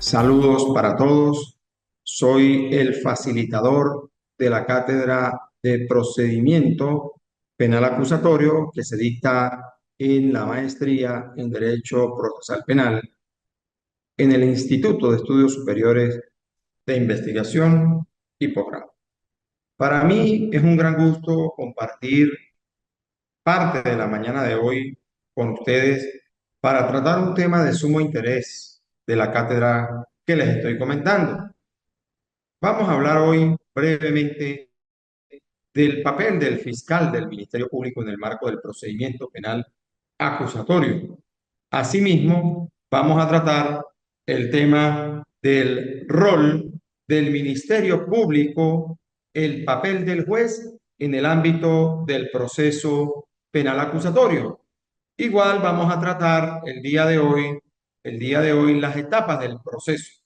Saludos para todos. Soy el facilitador de la cátedra de procedimiento penal acusatorio que se dicta en la maestría en Derecho Procesal Penal en el Instituto de Estudios Superiores de Investigación y Posgrado. Para mí es un gran gusto compartir parte de la mañana de hoy con ustedes para tratar un tema de sumo interés de la cátedra que les estoy comentando. Vamos a hablar hoy brevemente del papel del fiscal del Ministerio Público en el marco del procedimiento penal acusatorio. Asimismo, vamos a tratar el tema del rol del Ministerio Público, el papel del juez en el ámbito del proceso penal acusatorio. Igual vamos a tratar el día de hoy las etapas del proceso,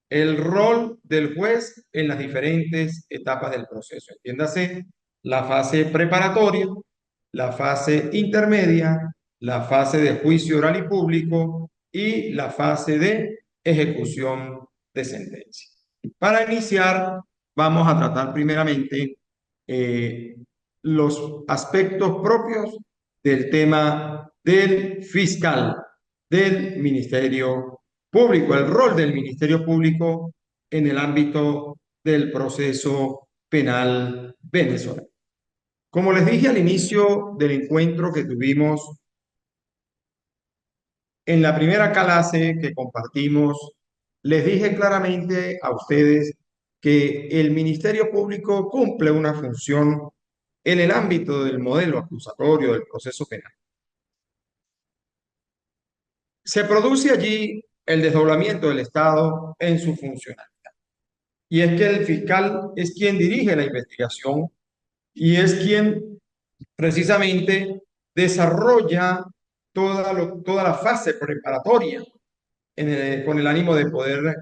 el rol del juez en las diferentes etapas del proceso. Entiéndase, la fase preparatoria, la fase intermedia, la fase de juicio oral y público y la fase de ejecución de sentencia. Para iniciar, vamos a tratar primeramente eh, los aspectos propios del tema del fiscal del Ministerio Público, el rol del Ministerio Público en el ámbito del proceso penal venezolano. Como les dije al inicio del encuentro que tuvimos en la primera clase que compartimos, les dije claramente a ustedes que el Ministerio Público cumple una función en el ámbito del modelo acusatorio del proceso penal. Se produce allí el desdoblamiento del Estado en su funcionalidad. Y es que el fiscal es quien dirige la investigación y es quien precisamente desarrolla toda la fase preparatoria con el ánimo de poder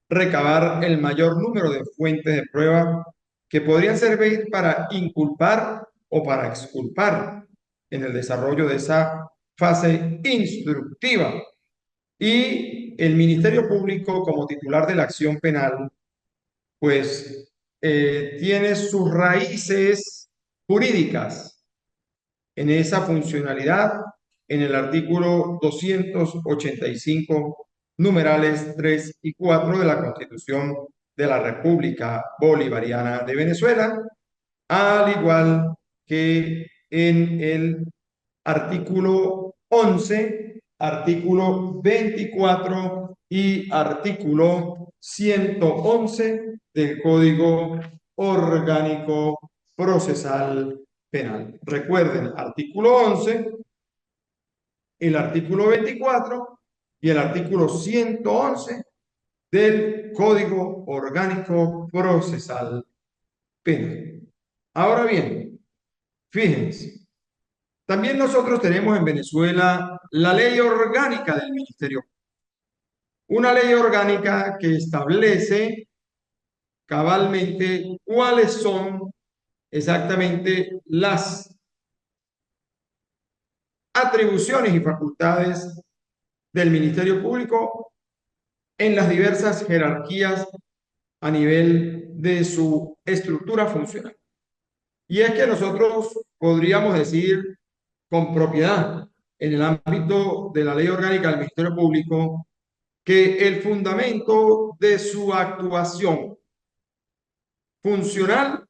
recabar el mayor número de fuentes de prueba que podrían servir para inculpar o para exculpar en el desarrollo de esa fase instructiva. Y el Ministerio Público, como titular de la acción penal, pues tiene sus raíces jurídicas en esa funcionalidad en el artículo 285, numerales 3 y 4 de la Constitución de la República Bolivariana de Venezuela, al igual que en el artículo 11, artículo 24 y artículo 111 del Código Orgánico Procesal Penal. Recuerden, artículo 11, el artículo 24 y el artículo 111 del Código Orgánico Procesal Penal. Ahora bien, fíjense, también nosotros tenemos en Venezuela la ley orgánica del Ministerio. Una ley orgánica que establece cabalmente cuáles son exactamente las atribuciones y facultades del Ministerio Público en las diversas jerarquías a nivel de su estructura funcional. Y es que nosotros podríamos decir con propiedad en el ámbito de la ley orgánica del Ministerio Público que el fundamento de su actuación funcional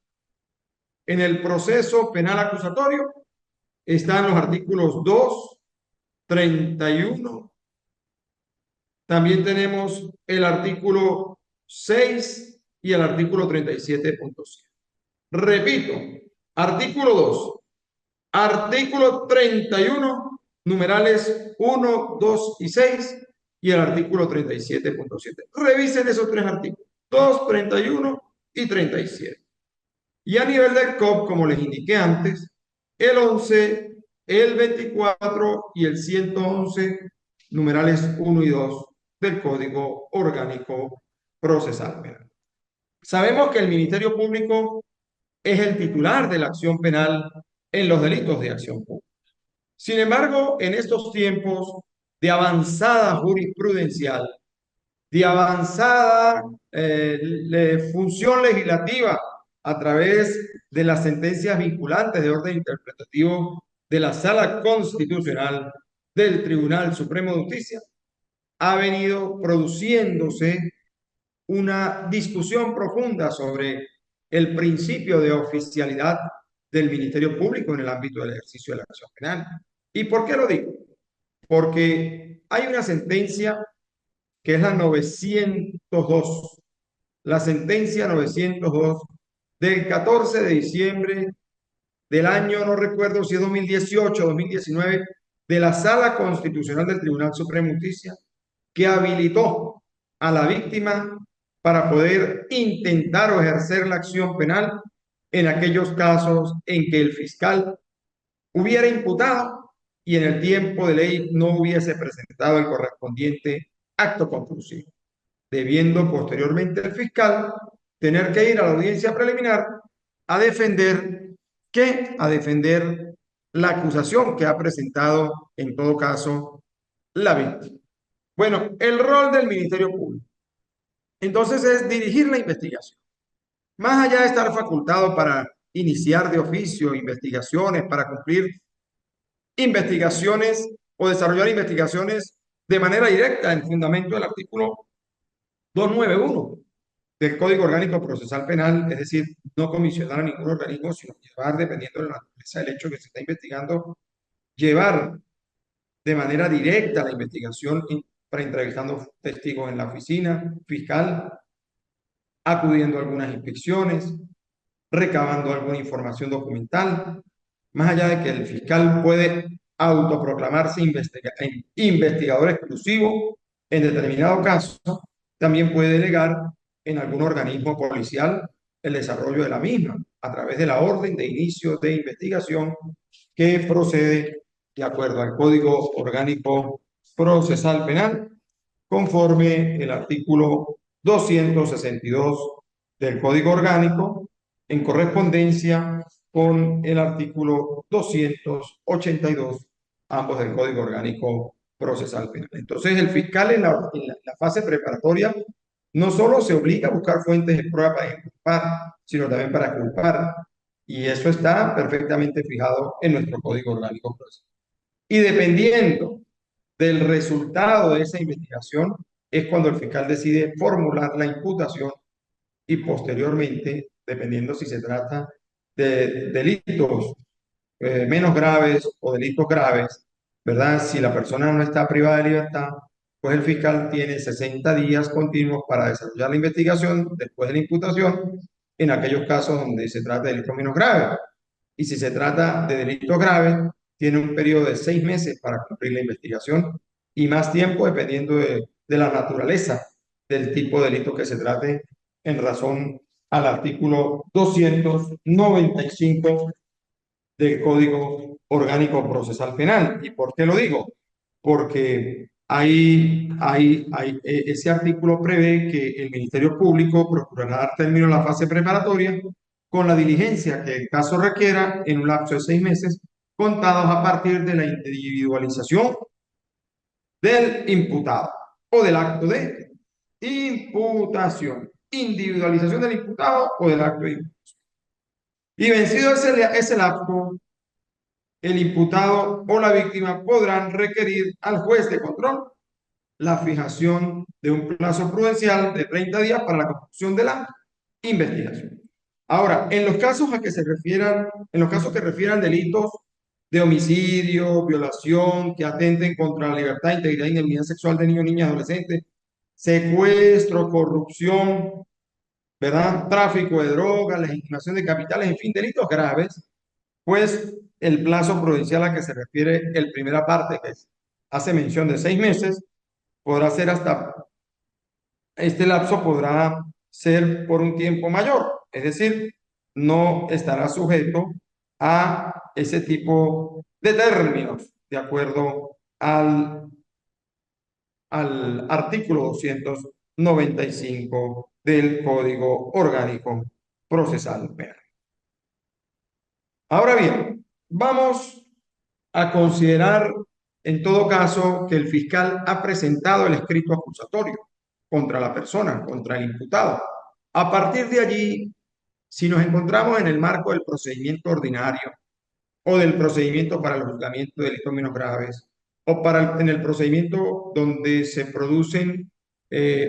en el proceso penal acusatorio está en los artículos 2, 31. También tenemos el artículo 6 y el artículo 37.7. Repito, artículo 2, artículo 31, numerales 1, 2 y 6, y el artículo 37.7. Revisen esos tres artículos, 2, 31 y 37. Y a nivel del COP, como les indiqué antes, el 11, el 24 y el 111, numerales 1 y 2 del Código Orgánico Procesal Penal. Sabemos que el Ministerio Público es el titular de la acción penal en los delitos de acción pública. Sin embargo, en estos tiempos de avanzada jurisprudencial, de avanzada función legislativa a través de las sentencias vinculantes de orden interpretativo de la Sala Constitucional del Tribunal Supremo de Justicia, ha venido produciéndose una discusión profunda sobre el principio de oficialidad del Ministerio Público en el ámbito del ejercicio de la acción penal. ¿Y por qué lo digo? Porque hay una sentencia que es la 902, la sentencia 902 del 14 de diciembre del año, no recuerdo si es 2018 o 2019, de la Sala Constitucional del Tribunal Supremo de Justicia, que habilitó a la víctima para poder intentar o ejercer la acción penal en aquellos casos en que el fiscal hubiera imputado y en el tiempo de ley no hubiese presentado el correspondiente acto conclusivo, debiendo posteriormente el fiscal tener que ir a la audiencia preliminar a defender a defender la acusación que ha presentado en todo caso la víctima. Bueno, el rol del Ministerio Público entonces es dirigir la investigación. Más allá de estar facultado para iniciar de oficio investigaciones, para cumplir investigaciones o desarrollar investigaciones de manera directa en fundamento del artículo 291 del Código Orgánico Procesal Penal, es decir, no comisionar a ningún organismo, sino llevar, dependiendo de la naturaleza del hecho que se está investigando, llevar de manera directa la investigación para entrevistando testigos en la oficina fiscal, acudiendo a algunas inspecciones, recabando alguna información documental, más allá de que el fiscal puede autoproclamarse investigador exclusivo en determinado caso, también puede delegar en algún organismo policial el desarrollo de la misma a través de la orden de inicio de investigación que procede de acuerdo al Código Orgánico Procesal Penal, conforme el artículo 262 del Código Orgánico, en correspondencia con el artículo 282, ambos del Código Orgánico Procesal Penal. Entonces, el fiscal en la fase preparatoria no solo se obliga a buscar fuentes de prueba para inculpar, sino también para culpar. Y eso está perfectamente fijado en nuestro Código Orgánico Procesal. Y dependiendo del resultado de esa investigación, es cuando el fiscal decide formular la imputación y posteriormente, dependiendo si se trata de delitos menos graves o delitos graves, ¿verdad? Si la persona no está privada de libertad, pues el fiscal tiene 60 días continuos para desarrollar la investigación después de la imputación en aquellos casos donde se trata de delitos menos graves. Y si se trata de delitos graves, tiene un periodo de 6 meses para cumplir la investigación y más tiempo dependiendo de la naturaleza del tipo de delito que se trate en razón al artículo 295 del Código Orgánico Procesal Penal. ¿Y por qué lo digo? Porque ese artículo prevé que el Ministerio Público procurará dar término a la fase preparatoria con la diligencia que el caso requiera en un lapso de 6 meses, contados a partir de la individualización del imputado o del acto de imputación. Individualización del imputado o del acto de imputación. Y vencido ese lapso, el imputado o la víctima podrán requerir al juez de control la fijación de un plazo prudencial de 30 días para la conclusión de la investigación. Ahora, en los casos a que se refieran, en los casos que refieran delitos de homicidio, violación, que atenten contra la libertad, integridad y indemnidad sexual de niños, niñas, adolescentes, secuestro, corrupción, ¿verdad? Tráfico de drogas, legitimación de capitales, en fin, delitos graves, pues el plazo prudencial a que se refiere el primera parte, que hace mención de 6 meses, podrá ser hasta, este lapso podrá ser por un tiempo mayor, es decir, no estará sujeto a ese tipo de términos, de acuerdo al artículo 295 del Código Orgánico Procesal Penal. Ahora bien, vamos a considerar en todo caso que el fiscal ha presentado el escrito acusatorio. contra la persona, contra el imputado. A partir de allí, si nos encontramos en el marco del procedimiento ordinario o del procedimiento para el juzgamiento de delitos menos graves, o en el procedimiento donde se producen,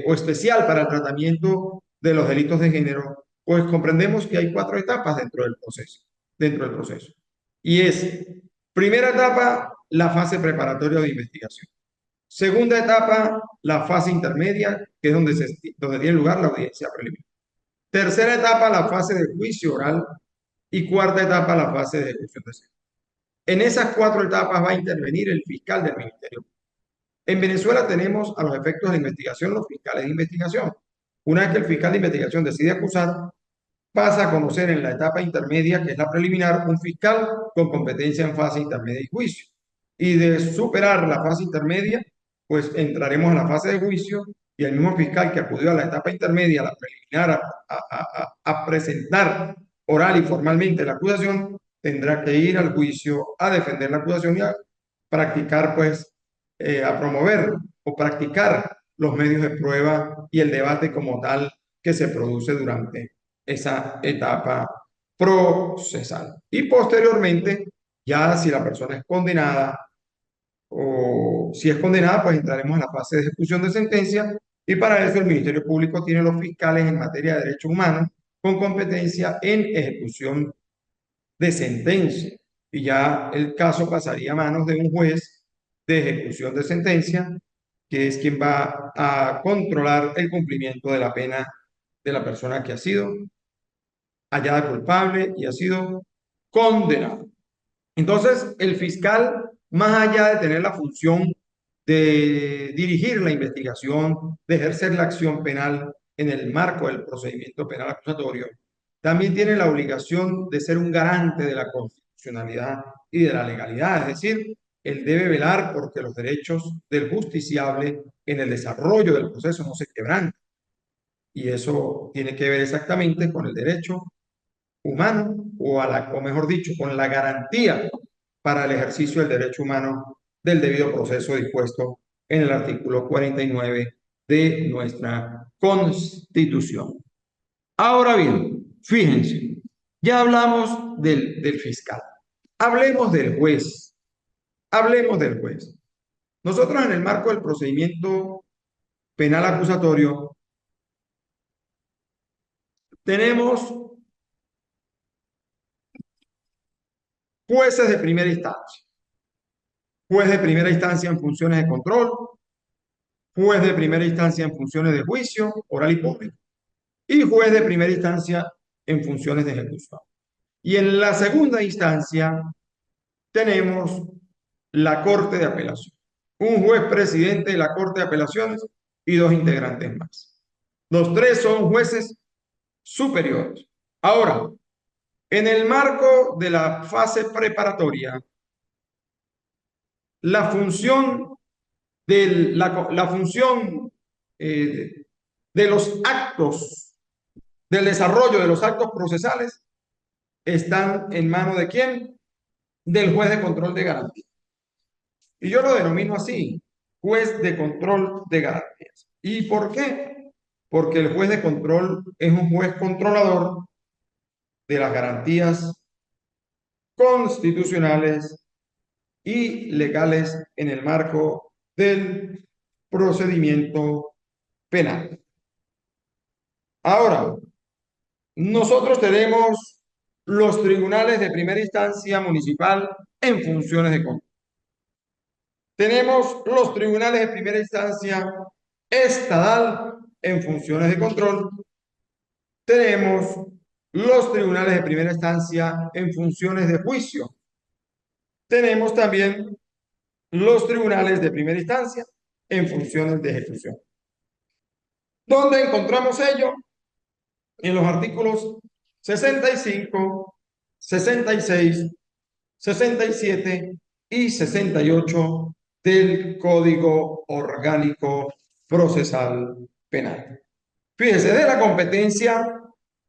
o especial para el tratamiento de los delitos de género, pues comprendemos que hay cuatro etapas dentro del proceso. Y es, primera etapa, la fase preparatoria de investigación. Segunda etapa, la fase intermedia, que es donde tiene lugar la audiencia preliminar. Tercera etapa, la fase de juicio oral. Y cuarta etapa, la fase de ejecución de sentencia. En esas cuatro etapas va a intervenir el fiscal del ministerio. En Venezuela tenemos a los efectos de la investigación los fiscales de investigación. Una vez que el fiscal de investigación decide acusar, pasa a conocer en la etapa intermedia, que es la preliminar, un fiscal con competencia en fase intermedia y juicio. Y de superar la fase intermedia, pues entraremos en la fase de juicio y el mismo fiscal que acudió a la etapa intermedia, a la preliminar, a presentar oral y formalmente la acusación, tendrá que ir al juicio a defender la acusación y a practicar, pues, a promover o practicar los medios de prueba y el debate como tal que se produce durante esa etapa procesal. Y posteriormente, ya si la persona es condenada o si es condenada, pues entraremos en la fase de ejecución de sentencia y para eso el Ministerio Público tiene los fiscales en materia de derechos humanos con competencia en ejecución de sentencia. Y ya el caso pasaría a manos de un juez de ejecución de sentencia, que es quien va a controlar el cumplimiento de la pena de la persona que ha sido hallada culpable y ha sido condenado. Entonces, el fiscal, más allá de tener la función de dirigir la investigación, de ejercer la acción penal en el marco del procedimiento penal acusatorio, también tiene la obligación de ser un garante de la constitucionalidad y de la legalidad, es decir, él debe velar porque los derechos del justiciable en el desarrollo del proceso no se quebranten. Y eso tiene que ver exactamente con el derecho humano o mejor dicho, con la garantía para el ejercicio del derecho humano del debido proceso dispuesto en el artículo 49 de nuestra Constitución. Ahora bien, fíjense, ya hablamos del fiscal. Hablemos del juez. Hablemos del juez. Nosotros en el marco del procedimiento penal acusatorio tenemos jueces de primera instancia, juez de primera instancia en funciones de control, juez de primera instancia en funciones de juicio oral y público y juez de primera instancia en funciones de ejecución. Y en la segunda instancia tenemos la Corte de Apelación, un juez presidente de la Corte de Apelaciones y dos integrantes más. Los tres son jueces superiores. Ahora, en el marco de la fase preparatoria, la función la función de los actos, del desarrollo de los actos procesales, están en manos ¿de quién? Del juez de control de garantías. Y yo lo denomino así, juez de control de garantías. ¿Y por qué? Porque el juez de control es un juez controlador de las garantías constitucionales y legales en el marco del procedimiento penal. Ahora, nosotros tenemos los tribunales de primera instancia municipal en funciones de control. Tenemos los tribunales de primera instancia estadal en funciones de control. Tenemos los tribunales de primera instancia en funciones de juicio. Tenemos también los tribunales de primera instancia en funciones de ejecución. ¿Dónde encontramos ello? En los artículos 65, 66, 67 y 68 del Código Orgánico Procesal Penal. Fíjese, de la competencia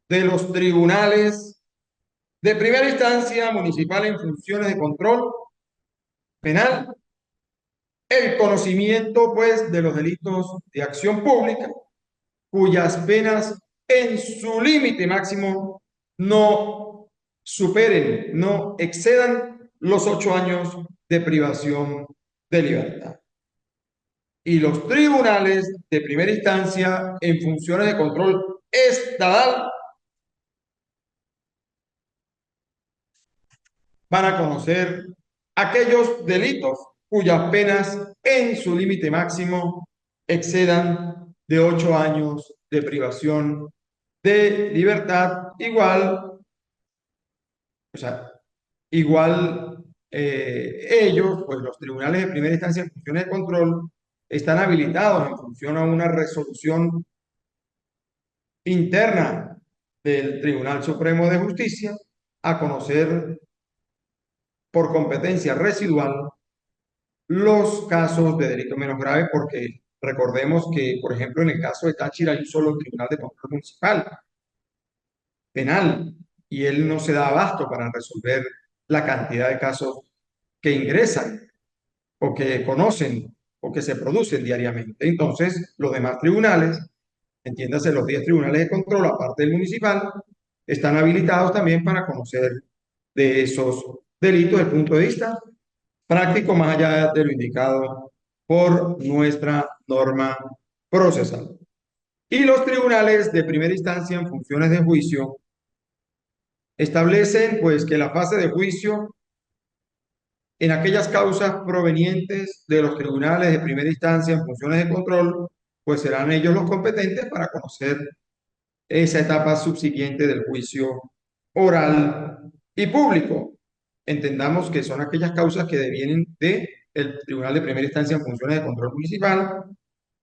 de los tribunales de primera instancia municipal en funciones de control penal, el conocimiento, pues, de los delitos de acción pública, cuyas penas en su límite máximo no superen, no excedan los 8 años de privación de libertad. Y los tribunales de primera instancia en funciones de control estatal van a conocer aquellos delitos cuyas penas en su límite máximo excedan de 8 años de privación de libertad, o sea, igual ellos, pues los tribunales de primera instancia en funciones de control, están habilitados en función a una resolución interna del Tribunal Supremo de Justicia a conocer por competencia residual los casos de delito menos grave, porque recordemos que, por ejemplo, en el caso de Táchira hay un solo tribunal de control municipal penal y él no se da abasto para resolver la cantidad de casos que ingresan o que conocen o que se producen diariamente. Entonces, los demás tribunales, entiéndase los 10 tribunales de control, aparte del municipal, están habilitados también para conocer de esos delitos desde el punto de vista práctico, más allá de lo indicado por nuestra norma procesal. Y los tribunales de primera instancia en funciones de juicio establecen pues que la fase de juicio en aquellas causas provenientes de los tribunales de primera instancia en funciones de control, pues serán ellos los competentes para conocer esa etapa subsiguiente del juicio oral y público. Entendamos que son aquellas causas que devienen del Tribunal de Primera Instancia en funciones de control municipal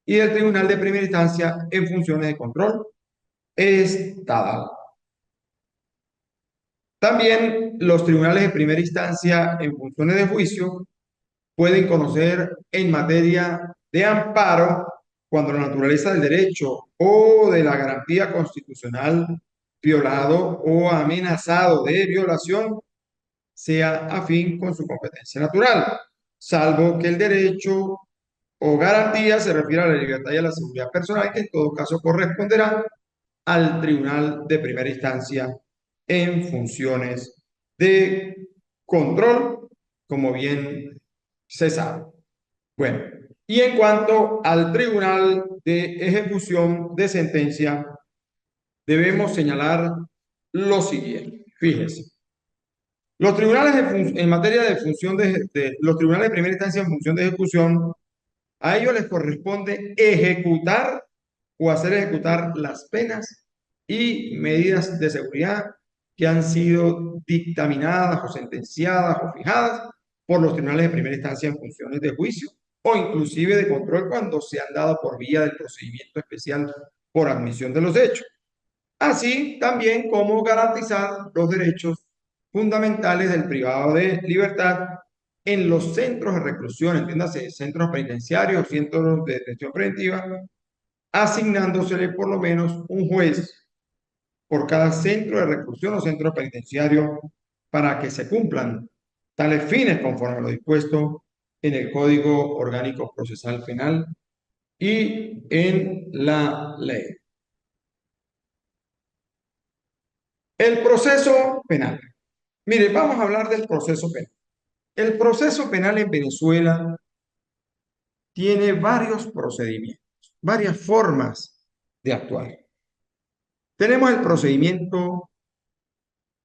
y del Tribunal de Primera Instancia en funciones de control estatal. También los tribunales de primera instancia en funciones de juicio pueden conocer en materia de amparo cuando la naturaleza del derecho o de la garantía constitucional violado o amenazado de violación sea afín con su competencia natural, salvo que el derecho o garantía se refiere a la libertad y a la seguridad personal, que en todo caso corresponderá al tribunal de primera instancia en funciones de control, como bien se sabe. Bueno, y en cuanto al tribunal de ejecución de sentencia, debemos señalar lo siguiente. Fíjese, los tribunales en materia de función los tribunales de primera instancia en función de ejecución, a ellos les corresponde ejecutar o hacer ejecutar las penas y medidas de seguridad que han sido dictaminadas o sentenciadas o fijadas por los tribunales de primera instancia en funciones de juicio o inclusive de control cuando se han dado por vía del procedimiento especial por admisión de los hechos. Así también como garantizar los derechos fundamentales del privado de libertad en los centros de reclusión, entiéndase, centros penitenciarios, centros de detención preventiva, asignándosele por lo menos un juez por cada centro de reclusión o centro penitenciario para que se cumplan tales fines conforme a lo dispuesto en el Código Orgánico Procesal Penal y en la ley. El proceso penal. Mire, vamos a hablar del proceso penal. El proceso penal en Venezuela tiene varios procedimientos, varias formas de actuar. Tenemos el procedimiento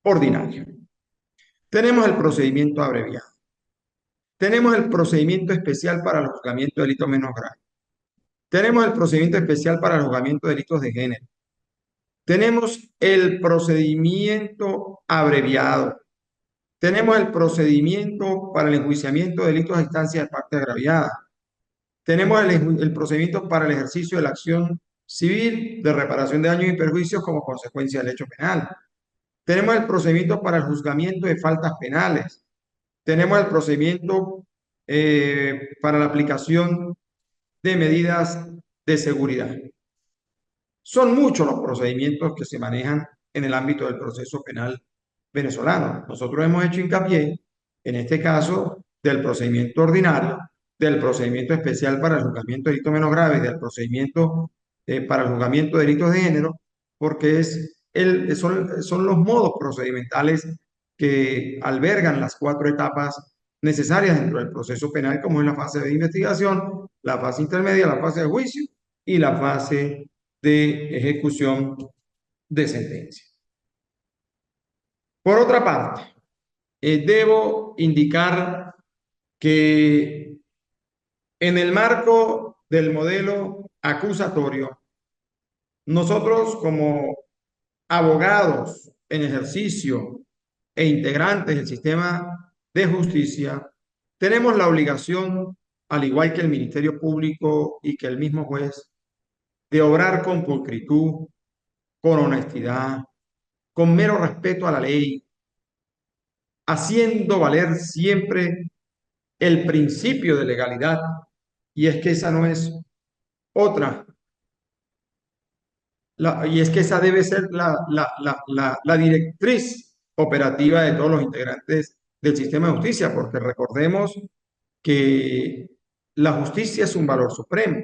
ordinario, tenemos el procedimiento abreviado, tenemos el procedimiento especial para el juzgamiento de delitos menos graves, tenemos el procedimiento especial para el juzgamiento de delitos de género, tenemos el procedimiento abreviado, tenemos el procedimiento para el enjuiciamiento de delitos a instancia de parte agraviada, tenemos el procedimiento para el ejercicio de la acción civil de reparación de daños y perjuicios como consecuencia del hecho penal. Tenemos el procedimiento para el juzgamiento de faltas penales. Tenemos el procedimiento para la aplicación de medidas de seguridad. Son muchos los procedimientos que se manejan en el ámbito del proceso penal venezolano. Nosotros hemos hecho hincapié, en este caso, del procedimiento ordinario, del procedimiento especial para el juzgamiento de delitos menos graves, del procedimiento para el juzgamiento de delitos de género, porque son los modos procedimentales que albergan las cuatro etapas necesarias dentro del proceso penal, como es la fase de investigación, la fase intermedia, la fase de juicio y la fase de ejecución de sentencia. Por otra parte, debo indicar que en el marco del modelo acusatorio, nosotros como abogados en ejercicio e integrantes del sistema de justicia, tenemos la obligación, al igual que el Ministerio Público y que el mismo juez, de obrar con pulcritud, con honestidad, con mero respeto a la ley, haciendo valer siempre el principio de legalidad. Y es que esa no es otra. Y es que esa debe ser la directriz operativa de todos los integrantes del sistema de justicia, porque recordemos que la justicia es un valor supremo.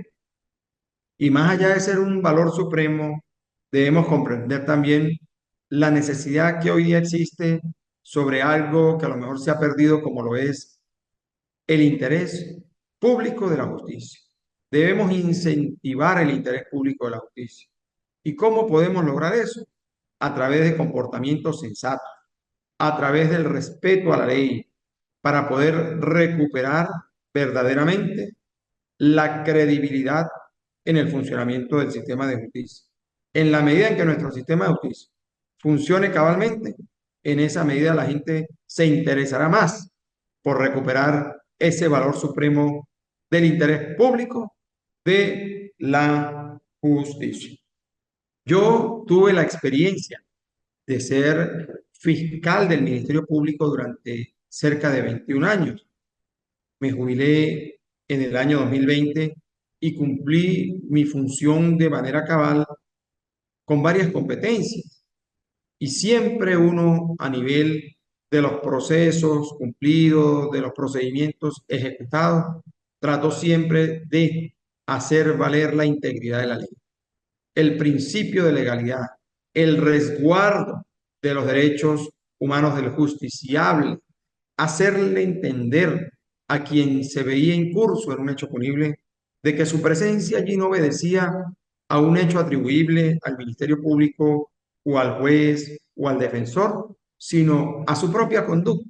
Y más allá de ser un valor supremo, debemos comprender también la necesidad que hoy día existe sobre algo que a lo mejor se ha perdido, como lo es el interés público de la justicia. Debemos incentivar el interés público de la justicia. ¿Y cómo podemos lograr eso? A través de comportamientos sensatos, a través del respeto a la ley, para poder recuperar verdaderamente la credibilidad en el funcionamiento del sistema de justicia. En la medida en que nuestro sistema de justicia funcione cabalmente, en esa medida la gente se interesará más por recuperar ese valor supremo del interés público de la justicia. Yo tuve la experiencia de ser fiscal del Ministerio Público durante cerca de 21 años. Me jubilé en el año 2020 y cumplí mi función de manera cabal con varias competencias. Y siempre uno a nivel de los procesos cumplidos, de los procedimientos ejecutados, trató siempre de hacer valer la integridad de la ley, el principio de legalidad, el resguardo de los derechos humanos del justiciable, hacerle entender a quien se veía incurso en un hecho punible de que su presencia allí no obedecía a un hecho atribuible al Ministerio Público o al juez o al defensor, sino a su propia conducta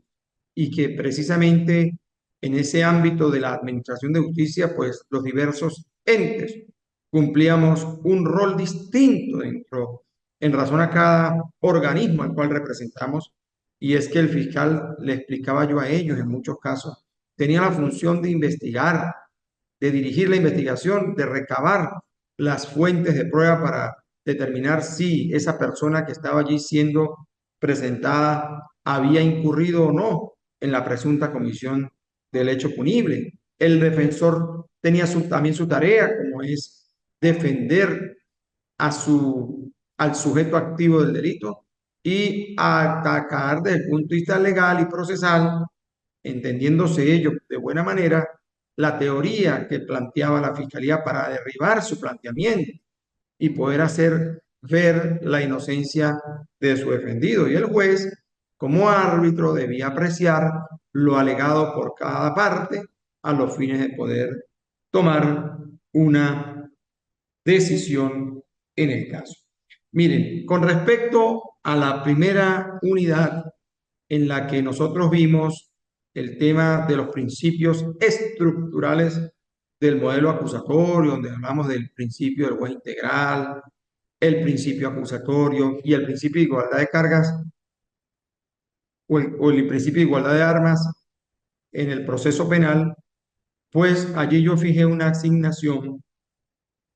y que precisamente en ese ámbito de la administración de justicia, pues los diversos entes cumplíamos un rol distinto dentro, en razón a cada organismo al cual representamos, y es que el fiscal, le explicaba yo a ellos en muchos casos, tenía la función de investigar, de dirigir la investigación, de recabar las fuentes de prueba para determinar si esa persona que estaba allí siendo presentada había incurrido o no en la presunta comisión del hecho punible. El defensor tenía también su tarea, como es defender al sujeto activo del delito y atacar desde el punto de vista legal y procesal, entendiéndose ello de buena manera, la teoría que planteaba la Fiscalía para derribar su planteamiento y poder hacer ver la inocencia de su defendido. Y el juez, como árbitro, debía apreciar lo alegado por cada parte a los fines de poder tomar una decisión en el caso. Miren, con respecto a la primera unidad en la que nosotros vimos el tema de los principios estructurales del modelo acusatorio, donde hablamos del principio del juez integral, el principio acusatorio y el principio de igualdad de cargas o el principio de igualdad de armas en el proceso penal, pues allí yo fijé una asignación,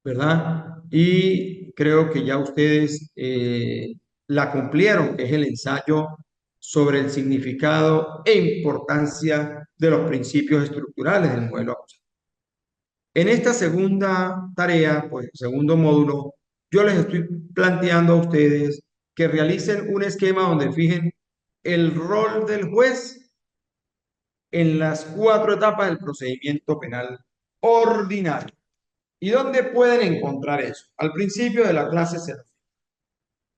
¿verdad? Y creo que ya ustedes la cumplieron, que es el ensayo sobre el significado e importancia de los principios estructurales del modelo acusatorio. En esta segunda tarea, pues segundo módulo, yo les estoy planteando a ustedes que realicen un esquema donde fijen el rol del juez en las cuatro etapas del procedimiento penal ordinario. ¿Y dónde pueden encontrar eso? Al principio de la clase se los...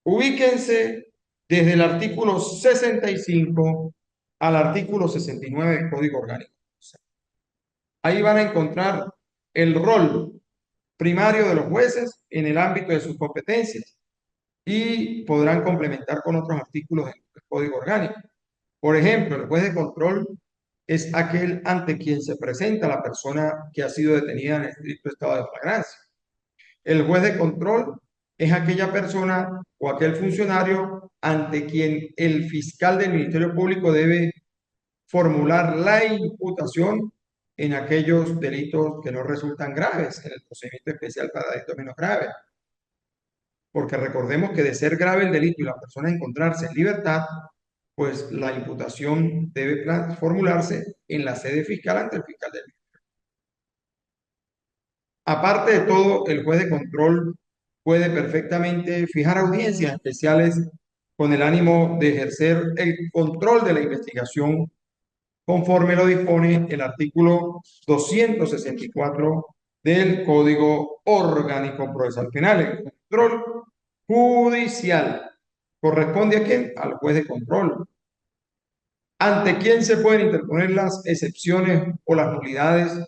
Ubíquense desde el artículo 65 al artículo 69 del Código Orgánico. Ahí van a encontrar el rol primario de los jueces en el ámbito de sus competencias y podrán complementar con otros artículos del Código Orgánico. Por ejemplo, el juez de control es aquel ante quien se presenta la persona que ha sido detenida en estricto estado de flagrancia. El juez de control es aquella persona o aquel funcionario ante quien el fiscal del Ministerio Público debe formular la imputación en aquellos delitos que no resultan graves en el procedimiento especial para delitos menos graves. Porque recordemos que de ser grave el delito y la persona encontrarse en libertad, pues la imputación debe formularse en la sede fiscal ante el fiscal del Ministerio. Aparte de todo, el juez de control puede perfectamente fijar audiencias especiales con el ánimo de ejercer el control de la investigación conforme lo dispone el artículo 264 del Código Orgánico Procesal Penal. El control judicial corresponde a quién? Al juez de control. ¿Ante quién se pueden interponer las excepciones o las nulidades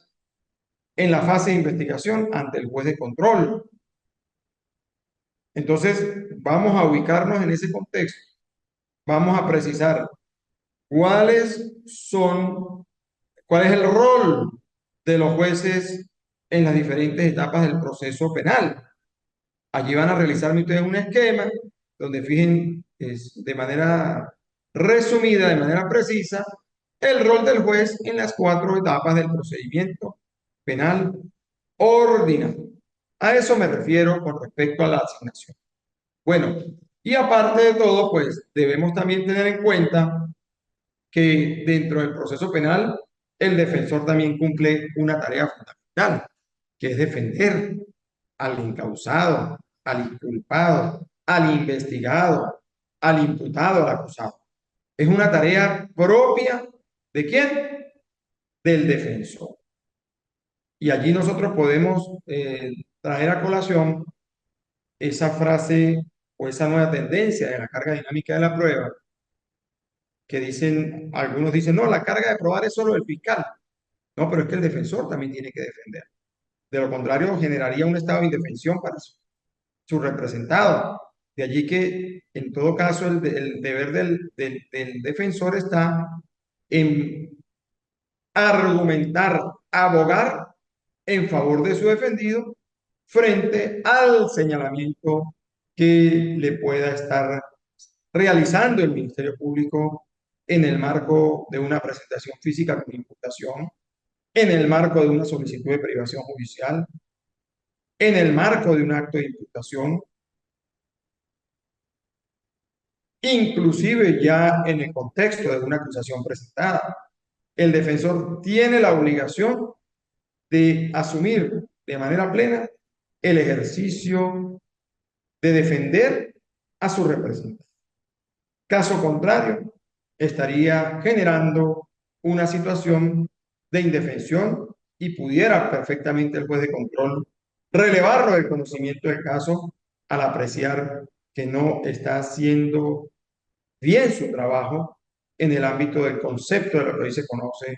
en la fase de investigación? Ante el juez de control. Entonces, vamos a ubicarnos en ese contexto. Vamos a precisar cuáles son, cuál es el rol de los jueces en las diferentes etapas del proceso penal. Allí van a realizarme ustedes un esquema donde fijen de manera resumida, de manera precisa, el rol del juez en las 4 etapas del procedimiento penal ordinario. A eso me refiero con respecto a la asignación. Bueno, y aparte de todo, pues debemos también tener en cuenta que dentro del proceso penal, el defensor también cumple una tarea fundamental, que es defender al incausado, al inculpado, al investigado, al imputado, al acusado. Es una tarea propia ¿de quién? Del defensor. Y allí nosotros podemos traer a colación esa frase o esa nueva tendencia de la carga dinámica de la prueba, que dicen, algunos dicen, no, la carga de probar es solo el fiscal. No, pero es que el defensor también tiene que defender. De lo contrario, generaría un estado de indefensión para su representado. De allí que, en todo caso, el deber del defensor está en argumentar, abogar en favor de su defendido frente al señalamiento que le pueda estar realizando el Ministerio Público en el marco de una presentación física con imputación, en el marco de una solicitud de privación judicial, en el marco de un acto de imputación, inclusive ya en el contexto de una acusación presentada. El defensor tiene la obligación de asumir de manera plena el ejercicio de defender a su representante. Caso contrario, estaría generando una situación de indefensión y pudiera perfectamente el juez de control relevarlo del conocimiento del caso al apreciar que no está haciendo bien su trabajo en el ámbito del concepto de lo que hoy se conoce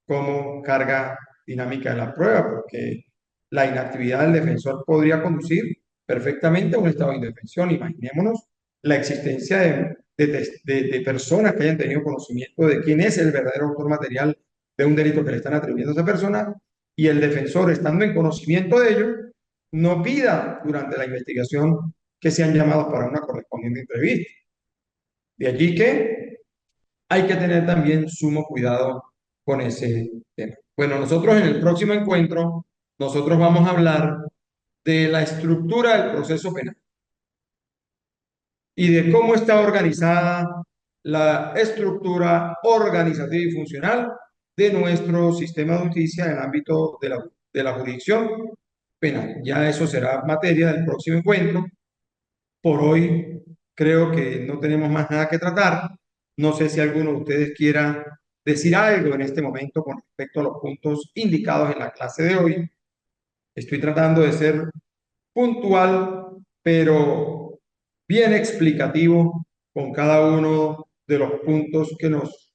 como carga dinámica de la prueba, porque la inactividad del defensor podría conducir perfectamente a un estado de indefensión. Imaginémonos la existencia de personas que hayan tenido conocimiento de quién es el verdadero autor material de un delito que le están atribuyendo a esa persona y el defensor, estando en conocimiento de ello, no pida durante la investigación que sean llamados para una correspondiente entrevista. De allí que hay que tener también sumo cuidado con ese tema. Bueno, nosotros en el próximo encuentro, nosotros vamos a hablar de la estructura del proceso penal y de cómo está organizada la estructura organizativa y funcional de nuestro sistema de justicia en el ámbito de la jurisdicción penal. Ya eso será materia del próximo encuentro. Por hoy creo que no tenemos más nada que tratar. No sé si alguno de ustedes quiera decir algo en este momento con respecto a los puntos indicados en la clase de hoy. Estoy tratando de ser puntual, pero bien explicativo con cada uno de los puntos que nos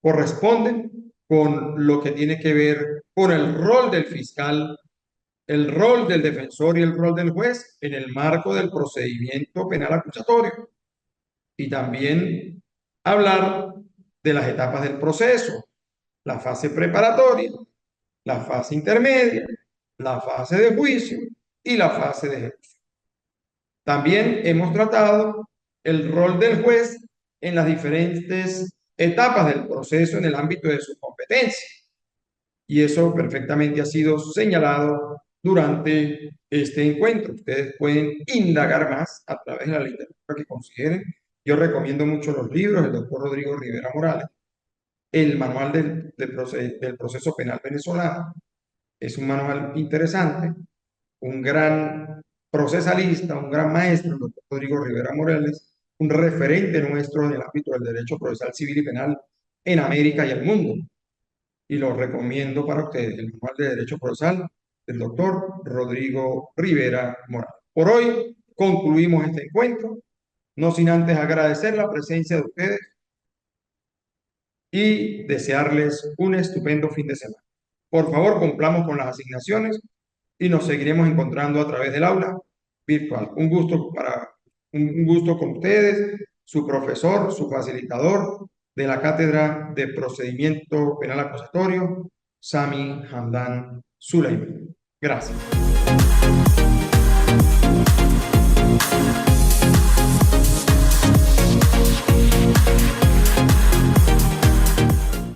corresponden con lo que tiene que ver con el rol del fiscal, el rol del defensor y el rol del juez en el marco del procedimiento penal acusatorio. Y también hablar de las etapas del proceso, la fase preparatoria, la fase intermedia, la fase de juicio y la fase de ejecución. También hemos tratado el rol del juez en las diferentes etapas del proceso en el ámbito de su competencia. Y eso perfectamente ha sido señalado durante este encuentro. Ustedes pueden indagar más a través de la literatura que consideren. Yo recomiendo mucho los libros del doctor Rodrigo Rivera Morales, el manual del proceso penal venezolano. Es un manual interesante, un gran procesalista, un gran maestro, el doctor Rodrigo Rivera Morales, un referente nuestro en el ámbito del derecho procesal civil y penal en América y el mundo. Y lo recomiendo para ustedes, el manual de derecho procesal del doctor Rodrigo Rivera Morales. Por hoy concluimos este encuentro, no sin antes agradecer la presencia de ustedes y desearles un estupendo fin de semana. Por favor, cumplamos con las asignaciones y nos seguiremos encontrando a través del aula virtual. Un gusto con ustedes, su profesor, su facilitador de la Cátedra de Procedimiento Penal Acusatorio, Sami Hamdan Suleiman. Gracias.